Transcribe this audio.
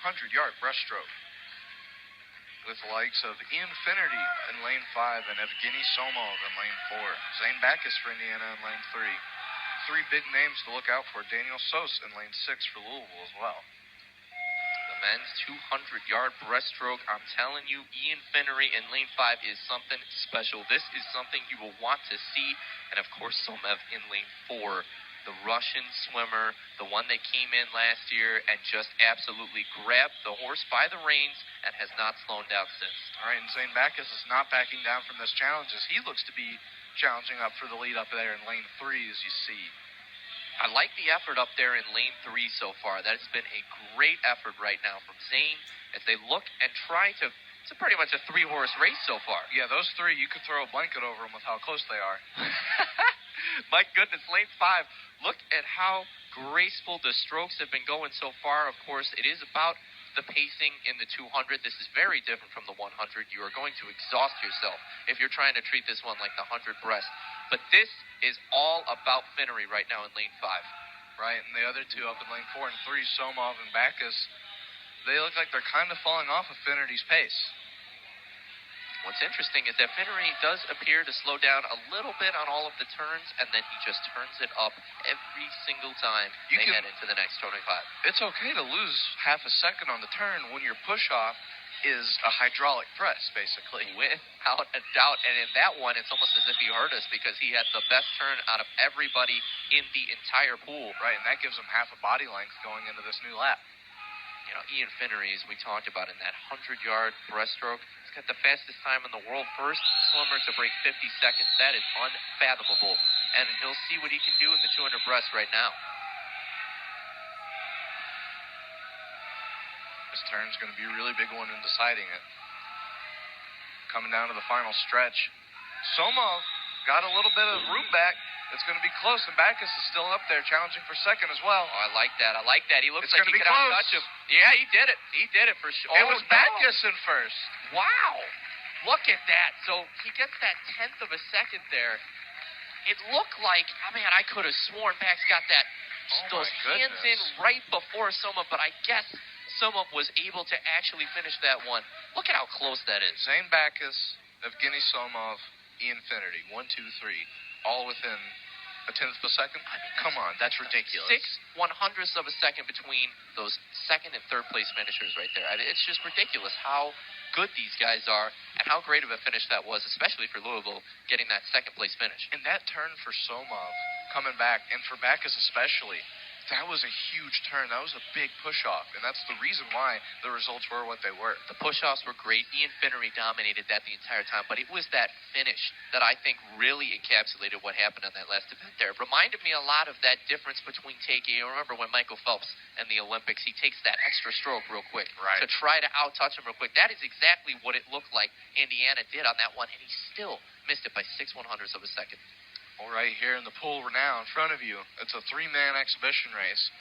200-yard breaststroke with the likes of Ian Finnerty in lane 5 and Evgeny Somov in lane 4. Zane Backus for Indiana in lane 3. Three big names to look out for. Daniel Sos in lane 6 for Louisville as well. The men's 200-yard breaststroke, I'm telling you, Ian Finnery in lane 5 is something special. This is something you will want to see. And, of course, Somov in lane 4. The Russian swimmer, the one that came in last year and just absolutely grabbed the horse by the reins and has not slowed down since. All right, and Zane Backus is not backing down from this challenge as he looks to be challenging up for the lead up there in lane 3, as you see. I like the effort up there in lane 3 so far. That has been a great effort right now from Zane as they look and try to. It's pretty much a 3-horse race so far. Yeah, those 3, you could throw a blanket over them with how close they are. My goodness, lane 5. Look at how graceful the strokes have been going so far. Of course, it is about the pacing in the 200. This is very different from the 100. You are going to exhaust yourself if you're trying to treat this one like the 100 breast. But this is all about Finnery right now in lane 5. Right, and the other 2 up in lane 4 and 3, Somov and Backus, they look like they're kind of falling off of Finnerty's pace. What's interesting is that Finnery does appear to slow down a little bit on all of the turns, and then he just turns it up every single time they head into the next 25. It's okay to lose half a second on the turn when your push-off is a hydraulic press, basically. Without a doubt. And in that one, it's almost as if he hurt us because he had the best turn out of everybody in the entire pool. Right, and that gives him half a body length going into this new lap. You know, Ian Finnery, as we talked about in that 100-yard breaststroke, he's got the fastest time in the world. First swimmer to break 50 seconds. That is unfathomable. And he'll see what he can do in the 200 breast right now. This turn's going to be a really big one in deciding it. Coming down to the final stretch. Somov got a little bit of room back. It's going to be close, and Backus is still up there challenging for second as well. Oh, I like that. I like that. He looks like he could outtouch him. Yeah, he did it. He did it for sure. It was Backus in first. Wow. Look at that. So he gets that 10th of a second there. It looked like, I could have sworn Backus got that. Those hands in right before Somov, but I guess Somov was able to actually finish that one. Look at how close that is. Zane Backus, Evgeny Somov, Ian Finnerty. 1, 2, 3. All within a 10th of a second? Come on, that's ridiculous. 6/100ths of a second between those second and third place finishers right there. It's just ridiculous how good these guys are and how great of a finish that was, especially for Louisville, getting that second place finish. And that turn for Somov coming back, and for Backus especially, that was a huge turn. That was a big push-off, and that's the reason why the results were what they were. The push-offs were great. Ian Finnery dominated that the entire time, but it was that finish that I think really encapsulated what happened on that last event there. It reminded me a lot of that difference between taking, you remember when Michael Phelps in the Olympics, he takes that extra stroke real quick to try to outtouch him real quick. That is exactly what it looked like Indiana did on that one, and he still missed it by 6/100ths of a second. All right, here in the pool now in front of you, it's a 3-man exhibition race.